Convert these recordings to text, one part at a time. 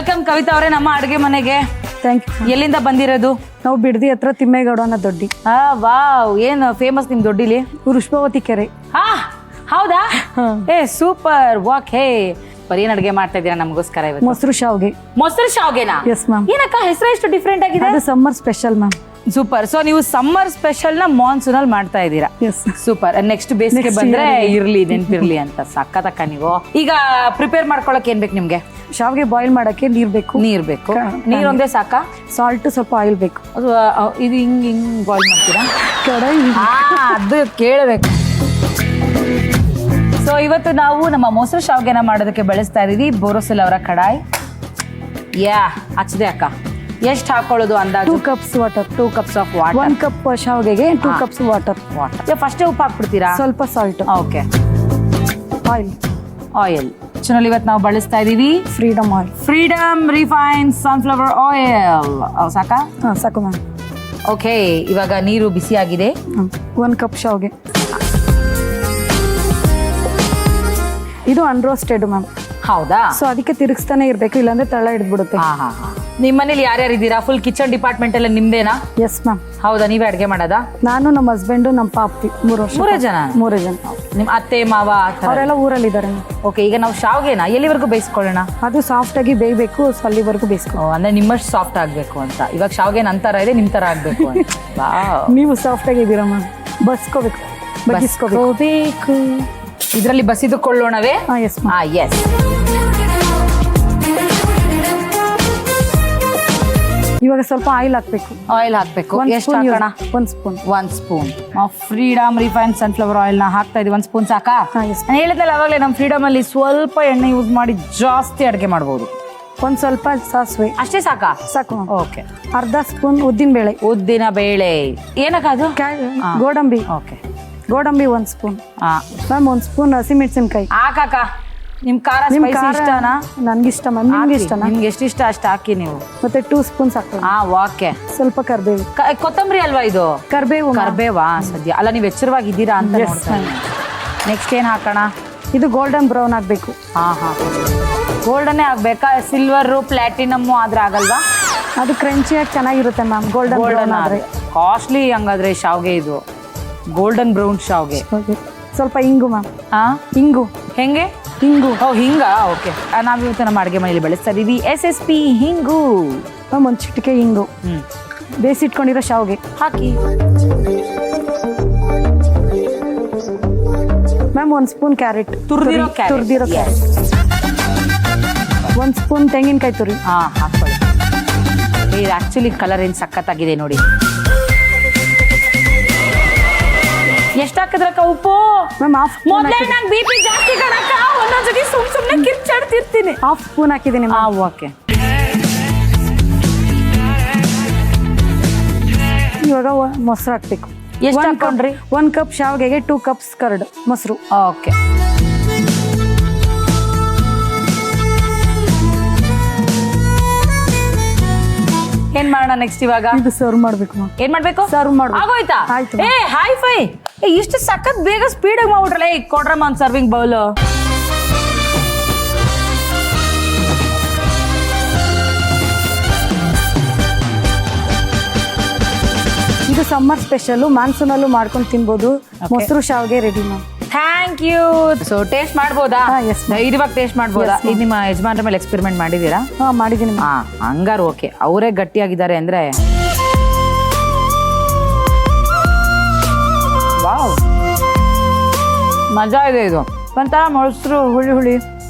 Welcome Kavita ಅವರೇ ನಮ್ಮ ಅಡುಗೆ ಮನೆಗೆ. Thank you. ಎಲ್ಲಿಂದ ಬಂದಿರೋದು? ನಾವು ಬಿಡದಿ ಹತ್ರ ತಿಮ್ಮೇಗೌಡ ಅನ್ನೋ ದೊಡ್ಡಿ. ವಾವ್, ಏನು ಫೇಮಸ್ ನಿಮ್ ದೊಡ್ಡಿಲಿ? ವೃಷಭಾವತಿ ಕೆರೆ. ಹೌದಾ? ಏ ಸೂಪರ್ ವಾಕ್. ಹೇ ಬರೀ ಏನ್ ಅಡುಗೆ ಮಾಡ್ತಾ ಇದ್ದೀರಾ ನಮಗೋಸ್ಕರ ಇವತ್ತು? ಮೊಸರು ಶಾವ್ಗೆ. ಮೊಸರು ಶಾವ್ಗೆನಾ? Yes ma'am. ಏನಕ್ಕ ಹೆಸರು ಎಷ್ಟು ಡಿಫ್ರೆಂಟ್ ಆಗಿದೆ? ಅದು summer special ma'am. Super. So ನೀವು ಸಮ್ಮರ್ ಸ್ಪೆಷಲ್ ನ ಮಾನ್ಸೂನ್ ಅಲ್ಲಿ ಮಾಡ್ತಾ ಇದ್ದೀರಾ? ಎಸ್. ಸೂಪರ್. ನೆಕ್ಸ್ಟ್ ಬೇಸಿಗೆ Next ಬಂದ್ರೆ year ಇರ್ಲಿ, ನೆನ್ಪಿರ್ಲಿ ಅಂತ ಸಕ್ಕತ್ತಕ್ಕ. ನೀವು ಈಗ ಪ್ರಿಪೇರ್ ಮಾಡ್ಕೊಳಕ್ ಏನ್ ಬೇಕು ನಿಮ್ಗೆ? ಶಾವ್ಗೆ ಬಾಯ್ಲ್ ಮಾಡಕ್ಕೆ ನೀರ್ ಬೇಕು. ನೀರ್ ಬೇಕು. ನೀರ್ ಒಂದೇ ಸಾಕಾ? ಸಾಲ್ಟ್, ಸ್ವಲ್ಪ ಆಯಿಲ್ ಬೇಕು. ಅದು ಇದು ಹಿಂಗ್ ಬಾಯ್ಲ್ ಮಾಡ್ತೀರಾ? ಕಡಾಯಿ. ಅದು ಕೇಳಬೇಕು. ಸೊ ಇವತ್ತು ನಾವು ನಮ್ಮ ಮೊಸರು ಶಾವ್ಗೆನ ಮಾಡೋದಕ್ಕೆ ಬಳಸ್ತಾ ಇದೀವಿ ಬೋರೋಸಿಲ್ ಅವರ ಕಡಾಯಿ. ಹಚ್ಚಿದೆ ಅಕ್ಕ. ಎಷ್ಟು ಹಾಕೊಳ್ಳೋದು ಅಂದಾಜು? 2 cups water. 2 cups of water. 1 cup ಶಾವ್ಗೆಗೆ 2 ಕಪ್ಸ್ ವಾಟರ್. ಫಸ್ಟೇ ಉಪ್ಪು ಹಾಕ್ಬಿಡ್ತೀರಾ? ಸ್ವಲ್ಪ salt. Okay. Oil. Oil. Channel ಇವತ್ತು ನಾವು ಬಳಸ್ತಾ ಇದೀವಿ Freedom oil. Freedom refined sunflower oil. ಸಾಕಾ? ಹಾಂ, ಸಾಕು ಮ್ಯಾಮ್. ಓಕೆ. ಇವಾಗ ನೀರು ಬಿಸಿ ಆಗಿದೆ. 1 ಕಪ್ ಶಾವ್ಗೆ. ಇದು ಅನ್ರೋಸ್ಟೆಡ್ ಮ್ಯಾಮ್. ಹೌದಾ? ಸೊ ಅದಕ್ಕೆ ತಿರುಗಿಸ್ತಾನೆ ಇರಬೇಕು, ಇಲ್ಲಾಂದ್ರೆ ತಳ ಹಿಡಿದ್ಬಿಡುತ್ತೆ. ನಿಮ್ಮ ಮನೇಲಿ ಯಾರ್ಯಾರು ಇದ್ದೀರಾ? ಫುಲ್ ಕಿಚನ್ ಡಿಪಾರ್ಟ್ಮೆಂಟ್ ಎಲ್ಲ ನಿಮ್ದೇನಾ? Yes ma'am. ಹೌದಾ? ನೀವೇ ಅಡುಗೆ ಮಾಡೋದಾ? ನಾನು, ನಮ್ಮ ಹಸ್ಬೆಂಡು, ನಮ್ಮ ಪಾಪಿ 3 ವರ್ಷ. 3 ಜನ? 3 ಜನ. ನಿಮ್ಮ ಅತ್ತೆ ಮಾವ ಅವರೆಲ್ಲ ಊರಲ್ಲಿದ್ದಾರೆ. ಓಕೆ. ಈಗ ನಾವು ಶಾವ್ಗೆನ ಎಲ್ಲಿವರೆಗೂ ಬೇಯಿಸ್ಕೊಳ್ಳೋಣ? ಅದು ಸಾಫ್ಟ್ ಆಗಿ ಬೇಯಬೇಕು, ಸೊ ಅಲ್ಲಿವರೆಗೂ ಬೇಯಿಸ್ಕೊ. ಅಂದ್ರೆ ನಿಮ್ಮಷ್ಟು ಸಾಫ್ಟ್ ಆಗ್ಬೇಕು ಅಂತ. ಇವಾಗ ಶಾವ್ಗೆ ನಂತರ ಇದೆ, ನಿಮ್ ತರ ಆಗ್ಬೇಕು ಅಂತ. ನೀವು ಸಾಫ್ಟ್ ಆಗಿದ್ದೀರಾ ಮ್ಯಾಮ್. ಬಸ್ಕೋಬೇಕು, ಬಗ್ಗಿಸ್ಕೋಬೇಕು. ಇದರಲ್ಲಿ ಬಸಿದುಕೊಳ್ಳೋಣವೇ? Yes ma'am. ಎಸ್. ಇವಾಗ ಸ್ವಲ್ಪ ಆಯಿಲ್ ಹಾಕ್ಬೇಕು. ಆಯಿಲ್ ಹಾಕ್ಬೇಕು. ಎಷ್ಟು ಹಾಕೋಣ? 1 spoon. 1 spoon freedom refined sunflower oil ನ ಹಾಕ್ತಾ ಇದೀವಿ. 1 ಸ್ಪೂನ್ ಸಾಕಾ? ನಾನು ಹೇಳಿದ್ನಲ್ಲ ಅವಾಗಲೇ, ನಮ್ಮ ಫ್ರೀಡಮ್ ಅಲ್ಲಿ ಸ್ವಲ್ಪ ಎಣ್ಣೆ ಯೂಸ್ ಮಾಡಿ ಜಾಸ್ತಿ ಅಡುಗೆ ಮಾಡ್ಬೋದು. ಒಂದ್ ಸ್ವಲ್ಪ ಸಾಸಿವೆ. ಅಷ್ಟೇ ಸಾಕಾ? ಸಾಕು. ಓಕೆ. ಅರ್ಧ ಸ್ಪೂನ್ ಉದ್ದಿನ ಬೇಳೆ. ಉದ್ದಿನ ಬೇಳೆ. ಏನಕ್ಕ ಅದು? ಗೋಡಂಬಿ. ಓಕೆ. ಗೋಡಂಬಿ 1 ಸ್ಪೂನ್. ಮ್ಯಾಮ್ 1 ಸ್ಪೂನ್ ಹಸಿಮೆಣಸಿನ್ಕಾಯಿ. ಹಾಕಾಕ. ನಿಮ್ ಖಾರ ಸ್ಪೈಸಿ ಇಷ್ಟನಾ? ನನ್ಗಿಷ್ಟ ಮ್ಯಾಮ್. ನಿಮ್ಗೆ ಇಷ್ಟನಾ? ನಿಮ್ಗೆ ಎಷ್ಟು ಇಷ್ಟ ಅಷ್ಟು ಹಾಕಿ ನೀವು. ಮತ್ತೆ 2 ಸ್ಪೂನ್ಸ್ ಹಾಕ್ತೀನಿ. ಓಕೆ. ಸ್ವಲ್ಪ ಕರ್ಬೇವು. ಕೊತ್ತಂಬರಿ ಅಲ್ವಾ ಇದು? ಕರ್ಬೇವು. ಕರ್ಬೇವಾ? ಸದ್ಯ ಅಲ್ಲ, ನೀವು ಎಚ್ಚರವಾಗಿದ್ದೀರಾ ಅಂತ ನೋಡ್ತಾ. ನೆಕ್ಸ್ಟ್ ಏನ್ ಹಾಕೋಣ? ಇದು ಗೋಲ್ಡನ್ ಬ್ರೌನ್ ಆಗ್ಬೇಕು. ಗೋಲ್ಡನ್ನೇ ಆಗ್ಬೇಕಾ? ಸಿಲ್ವರ್ ಪ್ಲಾಟಿನಮ್ ಆದ್ರೆ ಆಗಲ್ವಾ? ಅದು ಕ್ರಂಚಿಯಾಗಿ ಚೆನ್ನಾಗಿರುತ್ತೆ ಮ್ಯಾಮ್. ಗೋಲ್ಡನ್ ಆದ್ರೆ ಕಾಸ್ಟ್ಲಿ. ಹಂಗಾದ್ರೆ ಶಾವ್ಗೆ ಇದು ಗೋಲ್ಡನ್ ಬ್ರೌನ್ ಶಾವ್ಗೆ. ಸ್ವಲ್ಪ ಇಂಗು ಮ್ಯಾಮ್. ಇಂಗು. ಹೆಂಗೆ? ಹಿಂಗು. ಹಿಂಗ. ಓಕೆ. ನಾವಿವತ್ತು ನಮ್ಮ ಅಡುಗೆ ಮನೆಯಲ್ಲಿ ಬಳಸ್ತಾ ಇದೀವಿ SSP ಹಿಂಗು. ಮ್ಯಾಮ್ 1 ಚಿಟಿಕೆ ಹಿಂಗು. ಬೇಯಿಸಿಟ್ಕೊಂಡಿರೋ ಶಾವ್ಗೆ ಹಾಕಿ. Ma'am 1 spoon carrot. ತುರಿದಿರೋ ಕ್ಯಾರೆಟ್. 1 ಸ್ಪೂನ್ ತೆಂಗಿನಕಾಯಿ ತುರಿ. ಹಾಕೊಳ್ಳಿ. ಇದು ಆಕ್ಚುಲಿ ಕಲರ್ ಏನು ಸಖತ್ತಾಗಿದೆ ನೋಡಿ. ಎಷ್ಟು ಹಾಕಿದ್ರಕ್ಕ ಉಪ್ಪು? Ma'am half spoon. ನಂಗೆ BP ಜಾಸ್ತಿ ಕಣಕ್ಕ. ಒಂದೊಂದ್ಸತಿ ಸುಮ್ಮನೆ ಕಿರ್ಚಾಡ್ತಿರ್ತೀನಿ. ಹಾಫ್ ಸ್ಪೂನ್ ಹಾಕಿದ್ದೀನಿ. ಓಕೆ. ಇವಾಗ ಮೊಸರು ಹಾಕ್ಬೇಕು. ಎಷ್ಟು ಹಾಕೊಂಡ್ರಿ? 1 ಕಪ್ ಶಾವ್ಗೆಗೆ 2 ಕಪ್ಸ್ ಕರ್ಡ್ ಮೊಸರು. ಓಕೆ. ಏನ್ ಮಾಡೋಣ ನೆಕ್ಸ್ಟ್ ಇವಾಗ? ಇದು ಸರ್ವ್ ಮಾಡ್ಬೇಕು ಮ್ಯಾಮ್. ಏನ್ ಮಾಡ್ಬೇಕು? ಸರ್ವ್ ಮಾಡ್ಬೇಕು. ಆಗೋಯ್ತಾ? ಆಯ್ತು. Hi fi. ಇಷ್ಟು ಸಖತ್ ಬೇಗ ಸ್ಪೀಡ್ ಆಗಿ ಮಾಡ್ಬಿಟ್ರಲ್ಲ. ಕೊಡ್ರಮ್ಮ ಒಂದು ಸರ್ವಿಂಗ್ ಬೌಲ್. ಇದು ಸಮ್ಮರ್ ಸ್ಪೆಷಲ್. ಮಾನ್ಸೂನ್ ಅಲ್ಲೂ ಮಾಡ್ಕೊಂಡು ತಿನ್ಬೋದು. ಮೊಸರು ಶಾವ್ಗೆ ready ma'am. Thank you. So taste ಮಾಡ್ಬೋದಾ? ಧೈರ್ಯವಾಗಿ ಟೇಸ್ಟ್ ಮಾಡ್ಬೋದಾ? ಇದು ನಿಮ್ಮ ಯಜಮಾನ್ರ ಮೇಲೆ ಎಕ್ಸ್ಪೆರಿಮೆಂಟ್ ಮಾಡಿದೀರಾ? ಮಾಡಿದ್ದೀನಿ. ಹಂಗಾರು ಓಕೆ. ಅವರೇ ಗಟ್ಟಿಯಾಗಿದ್ದಾರೆ ಅಂದ್ರೆ. ವಾವ್, ಮಜಾ ಇದೆ. ಇದು ಒಂಥರ ಮೊಸರು, ಹುಳಿ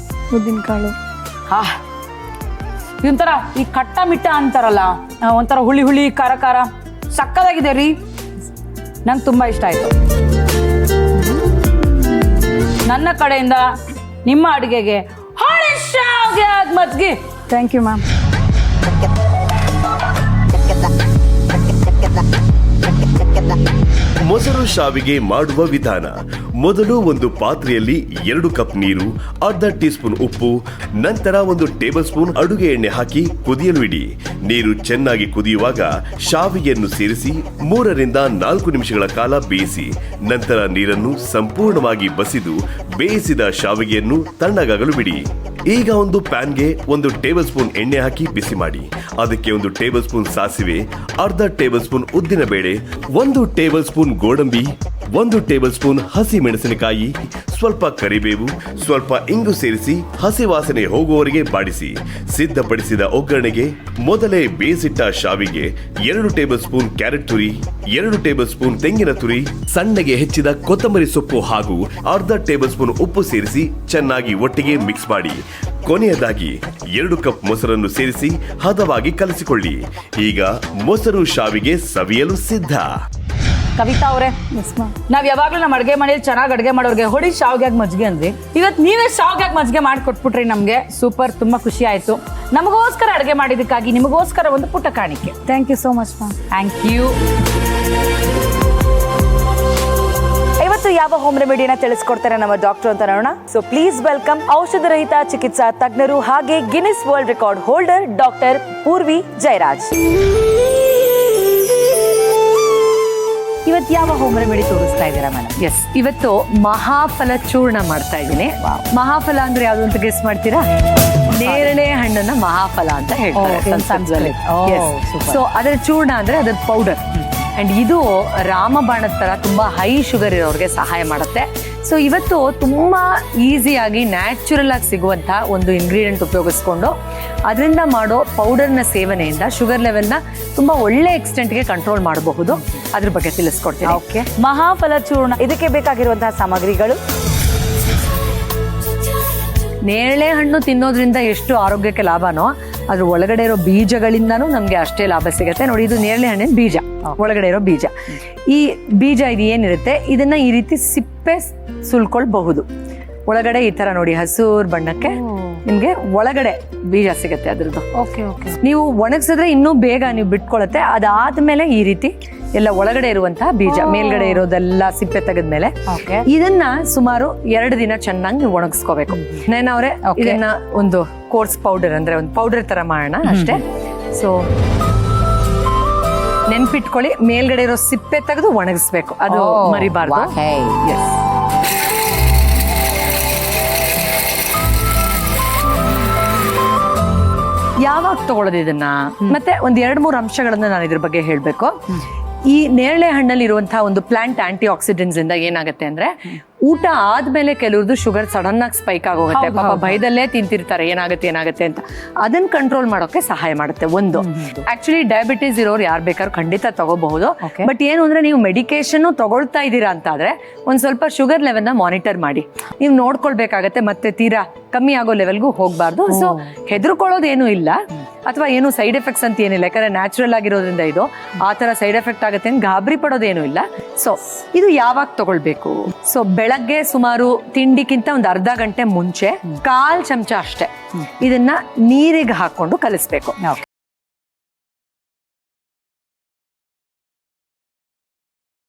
ಉದ್ದಿನಕಾಳು. ಇದೊಂಥರ ಈ ಕಟ್ಟ ಮಿಟ್ಟ ಅಂತಾರಲ್ಲ, ಒಂಥರ ಹುಳಿ ಖಾರ ಸಕ್ಕದಾಗಿದೆ ರೀ. ನಂಗೆ ತುಂಬಾ ಇಷ್ಟ ಆಯ್ತು. ನನ್ನ ಕಡೆಯಿಂದ ನಿಮ್ಮ ಅಡುಗೆಗೆ ಹೋಳಿ ಶಾವ್ಗೆ ಮದ್ಗಿ. Thank you ma'am. ಮೊಸರು ಶಾವಿಗೆ ಮಾಡುವ ವಿಧಾನ. ಮೊದಲು ಒಂದು ಪಾತ್ರೆಯಲ್ಲಿ 2 ಕಪ್ ನೀರು, ಅರ್ಧ ಟೀ ಸ್ಪೂನ್ ಉಪ್ಪು, ನಂತರ 1 ಟೇಬಲ್ ಸ್ಪೂನ್ ಅಡುಗೆ ಎಣ್ಣೆ ಹಾಕಿ ಕುದಿಯಲು ಇಡಿ. ನೀರು ಚೆನ್ನಾಗಿ ಕುದಿಯುವಾಗ ಶಾವಿಗೆಯನ್ನು ಸೇರಿಸಿ 3 ರಿಂದ 4 ನಿಮಿಷಗಳ ಕಾಲ ಬೇಯಿಸಿ. ನಂತರ ನೀರನ್ನು ಸಂಪೂರ್ಣವಾಗಿ ಬಸಿದು ಬೇಯಿಸಿದ ಶಾವಿಗೆಯನ್ನು ತಣ್ಣಗಾಗಲು ಬಿಡಿ. ಈಗ ಒಂದು ಪ್ಯಾನ್ಗೆ 1 ಟೇಬಲ್ ಸ್ಪೂನ್ ಎಣ್ಣೆ ಹಾಕಿ ಬಿಸಿ ಮಾಡಿ. ಅದಕ್ಕೆ 1 ಟೇಬಲ್ ಸ್ಪೂನ್ ಸಾಸಿವೆ, ಅರ್ಧ ಟೇಬಲ್ ಸ್ಪೂನ್ ಉದ್ದಿನ ಬೇಳೆ, 1 ಟೇಬಲ್ ಸ್ಪೂನ್ ಗೋಡಂಬಿ, 1 ಟೇಬಲ್ ಸ್ಪೂನ್ ಹಸಿ ಮೆಣಸಿನಕಾಯಿ, ಸ್ವಲ್ಪ ಕರಿಬೇವು, ಸ್ವಲ್ಪ ಇಂಗು ಸೇರಿಸಿ ಹಸಿ ವಾಸನೆ ಹೋಗುವವರೆಗೆ ಬಾಡಿಸಿ. ಸಿದ್ಧಪಡಿಸಿದ ಒಗ್ಗರಣೆಗೆ ಮೊದಲೇ ಬೇಯಿಸಿಟ್ಟ ಶಾವಿಗೆ, 2 ಟೇಬಲ್ ಸ್ಪೂನ್ ಕ್ಯಾರೆಟ್ ತುರಿ, 2 ಟೇಬಲ್ ಸ್ಪೂನ್ ತೆಂಗಿನ ತುರಿ, ಸಣ್ಣಗೆ ಹೆಚ್ಚಿದ ಕೊತ್ತಂಬರಿ ಸೊಪ್ಪು ಹಾಗೂ ಅರ್ಧ ಟೇಬಲ್ ಸ್ಪೂನ್ ಉಪ್ಪು ಸೇರಿಸಿ ಚೆನ್ನಾಗಿ ಒಟ್ಟಿಗೆ ಮಿಕ್ಸ್ ಮಾಡಿ. ಕೊನೆಯದಾಗಿ 2 ಕಪ್ ಮೊಸರನ್ನು ಸೇರಿಸಿ ಹದವಾಗಿ ಕಲಸಿಕೊಳ್ಳಿ. ಈಗ ಮೊಸರು ಶಾವಿಗೆ ಸವಿಯಲು ಸಿದ್ಧ. ಕವಿತಾ ಅವರೇ, ನಾವ್ ಯಾವಾಗ್ಲೂ ನಮ್ಮ ಅಡ್ಗೆ ಮನೇಲಿ ಚೆನ್ನಾಗಿ ಅಡ್ಗೆ ಮಾಡೋರ್ಗೆ ಹೊಡಿ ಶಾವ್ಗ್ಯಾಗ ಮಜ್ಜಿಗೆ ಅಂದ್ರಿ. ಇವತ್ತು ನೀವೇ ಶಾವ್ಗ್ಯಾಗ ಮಜ್ಜಿಗೆ ಮಾಡ್ಕೊಟ್ಬಿಟ್ರಿ ನಮ್ಗೆ. ಸೂಪರ್, ತುಂಬಾ ಖುಷಿ ಆಯ್ತು. ನಮಗೋಸ್ಕರ ಅಡ್ಗೆ ಮಾಡಿದಕ್ಕಾಗಿ ನಿಮಗೋಸ್ಕರ ಒಂದು ಪುಟ್ಟ ಕಾಣಿಕೆ. Thank you so much ma'am. Thank you. ಇವತ್ತು ಯಾವ ಹೋಮ್ ರೆಮಿಡಿನ ತಿಳಿಸ್ಕೊಡ್ತಾರೆ ನಮ್ಮ ಡಾಕ್ಟರ್ ಅಂತ ನೋಡೋಣ. ಸೊ ಪ್ಲೀಸ್ ವೆಲ್ಕಮ್ ಔಷಧ ರಹಿತ ಚಿಕಿತ್ಸಾ ತಜ್ಞರು ಹಾಗೆ Guinness world record holder doctor Poorvi Jayaraj. ಇವತ್ತು ಯಾವ ಹೋಮ್ ರೆಮಿಡಿ ತೋರಿಸ್ತಾ ಇದ್ದೀರಾ ಮೇಡಮ್? ಎಸ್, ಇವತ್ತು ಮಹಾಫಲ ಚೂರ್ಣ ಮಾಡ್ತಾ ಇದ್ದೀನಿ. ಮಹಾಫಲ ಅಂದ್ರೆ ಯಾವ್ದು ಅಂತ ಗೆಸ್ ಮಾಡ್ತೀರಾ? ನೇರಳೆ ಹಣ್ಣನ್ನ ಮಹಾಫಲ ಅಂತ ಹೇಳ್ತಾರೆ. ಸೊ ಅದರ ಚೂರ್ಣ ಅಂದ್ರೆ ಅದ್ರ ಪೌಡರ್. ಅಂಡ್ ಇದು ರಾಮಬಾಣದ ತರ ತುಂಬಾ ಹೈ ಶುಗರ್ ಇರೋರಿಗೆ ಸಹಾಯ ಮಾಡುತ್ತೆ. ಸೊ ಇವತ್ತು ತುಂಬಾ ಈಸಿಯಾಗಿ ನ್ಯಾಚುರಲ್ ಆಗಿ ಸಿಗುವಂತ ಒಂದು ಇಂಗ್ರೀಡಿಯೆಂಟ್ ಉಪಯೋಗಿಸ್ಕೊಂಡು ಅದರಿಂದ ಮಾಡೋ ಪೌಡರ್ನ ಸೇವನೆಯಿಂದ ಶುಗರ್ ಲೆವೆಲ್ನ ತುಂಬಾ ಒಳ್ಳೆ ಎಕ್ಸ್ಟೆಂಟ್ಗೆ ಕಂಟ್ರೋಲ್ ಮಾಡಬಹುದು. ಅದ್ರ ಬಗ್ಗೆ ತಿಳಿಸ್ಕೊಡ್ತೀನಿ. ಓಕೆ, ಮಹಾಫಲ ಚೂರ್ಣ, ಇದಕ್ಕೆ ಬೇಕಾಗಿರುವಂತಹ ಸಾಮಗ್ರಿಗಳು. ನೇರಳೆ ಹಣ್ಣು ತಿನ್ನೋದ್ರಿಂದ ಎಷ್ಟು ಆರೋಗ್ಯಕ್ಕೆ ಲಾಭನೋ ಅದ್ರ ಒಳಗಡೆ ಇರೋ ಬೀಜಗಳಿಂದಾನು ನಮ್ಗೆ ಅಷ್ಟೇ ಲಾಭ ಸಿಗುತ್ತೆ. ನೋಡಿ, ಇದು ನೇರಳೆ ಹಣ್ಣಿನ ಬೀಜ, ಒಳಗಡೆ ಇರೋ ಬೀಜ. ಈ ಬೀಜ ಇದು ಏನಿರುತ್ತೆ, ಇದನ್ನ ಈ ರೀತಿ ಸಿಪ್ಪೆ ಸುಲ್ಕೊಳ್ಬಹುದು. ಒಳಗಡೆ ಈ ತರ ನೋಡಿ ಹಸೂರ್ ಬಣ್ಣಕ್ಕೆ ನಿಮ್ಗೆ ಒಳಗಡೆ ಬೀಜ ಸಿಗುತ್ತೆ ಅದ್ರದ್ದು. ನೀವು ಒಣಗಿಸಿದ್ರೆ ಇನ್ನೂ ಬೇಗ ನೀವು ಬಿಟ್ಕೊಳತ್ತೆ. ಅದಾದ್ಮೇಲೆ ಈ ರೀತಿ ಎಲ್ಲ ಒಳಗಡೆ ಇರುವಂತಹ ಬೀಜ, ಮೇಲ್ಗಡೆ ಇರೋದೆಲ್ಲ ಸಿಪ್ಪೆ ತೆಗೆದ್ಮೇಲೆ ಇದನ್ನ ಸುಮಾರು 2 ದಿನ ಚೆನ್ನಾಗಿ ನೀವು ಒಣಗಿಸ್ಕೋಬೇಕು. ನೇನವ್ರೆ, ಇದನ್ನ ಒಂದು ಕೋರ್ಸ್ ಪೌಡರ್ ಅಂದ್ರೆ ಒಂದು ಪೌಡರ್ ತರ ಮಾಡೋಣ ಅಷ್ಟೇ. ಸೊ ನೆನ್ಪಿಟ್ಕೊಳ್ಳಿ, ಮೇಲ್ಗಡೆ ಇರೋ ಸಿಪ್ಪೆ ತೆಗೆದು ಒಣಗಿಸ್ಬೇಕು, ಅದು ಮರಿಬಾರ್ದು. ಯಾವಾಗ ತಗೊಳ್ಳೋದು ಇದನ್ನ, ಮತ್ತೆ ಒಂದ್ 2-3 ಅಂಶಗಳನ್ನ ನಾನು ಇದ್ರ ಬಗ್ಗೆ ಹೇಳ್ಬೇಕು. ಈ ನೇರಳೆ ಹಣ್ಣಲ್ಲಿ ಇರುವಂತಹ ಒಂದು ಪ್ಲಾಂಟ್ ಆಂಟಿ ಆಕ್ಸಿಡೆಂಟ್ಸ್ ಇಂದ ಏನಾಗುತ್ತೆ ಅಂದ್ರೆ, ಊಟ ಆದ್ಮೇಲೆ ಕೆಲವ್ರದ್ದು ಶುಗರ್ ಸಡನ್ ಆಗಿ ಸ್ಪೈಕ್ ಆಗೋಗುತ್ತೆ. ಪಾಪ ಭಯದಲ್ಲೇ ತಿಂತಿರ್ತಾರೆ ಏನಾಗುತ್ತೆ ಅಂತ. ಅದನ್ನ ಕಂಟ್ರೋಲ್ ಮಾಡೋಕೆ ಸಹಾಯ ಮಾಡುತ್ತೆ. ಒಂದು ಆಕ್ಚುಲಿ ಡಯಾಬಿಟೀಸ್ ಇರೋರು ಯಾರು ಬೇಕಾದ್ರೂ ಖಂಡಿತ ತಗೋಬಹುದು. ಬಟ್ ಏನು ಅಂದ್ರೆ, ನೀವು ಮೆಡಿಕೇಶನ್ ತಗೊಳ್ತಾ ಇದ್ದೀರಾ ಅಂತ ಆದ್ರೆ ಒಂದ್ ಸ್ವಲ್ಪ ಶುಗರ್ ಲೆವೆಲ್ ನ ಮಾನಿಟರ್ ಮಾಡಿ ನೀವು ನೋಡ್ಕೊಳ್ಬೇಕಾಗತ್ತೆ. ಮತ್ತೆ ತೀರಾ ಕಮ್ಮಿ ಆಗೋ ಲೆವೆಲ್ಗೂ ಹೋಗ್ಬಾರ್ದು. ಸೊ ಹೆದರ್ಕೊಳ್ಳೋದೇನು ಇಲ್ಲ, ಅಥವಾ ಏನು ಸೈಡ್ ಎಫೆಕ್ಟ್ಸ್ ಅಂತ ಏನಿಲ್ಲ, ಯಾಕಂದ್ರೆ ನ್ಯಾಚುರಲ್ ಆಗಿರೋದ್ರಿಂದ ಇದು ಆ ತರ ಸೈಡ್ ಎಫೆಕ್ಟ್ ಆಗುತ್ತೆ ಅಂತ ಗಾಬರಿ ಪಡೋದೇನು ಇಲ್ಲ. ಸೊ ಇದು ಯಾವಾಗ ತಗೊಳ್ಬೇಕು? ಸೊ ಬೆಳಗ್ಗೆ ಸುಮಾರು ತಿಂಡಿಗಿಂತ ಒಂದು ಅರ್ಧ ಗಂಟೆ ಮುಂಚೆ 1/4 ಚಮಚ ಅಷ್ಟೇ ಇದನ್ನ ನೀರಿಗೆ ಹಾಕೊಂಡು ಕಲಿಸ್ಬೇಕು.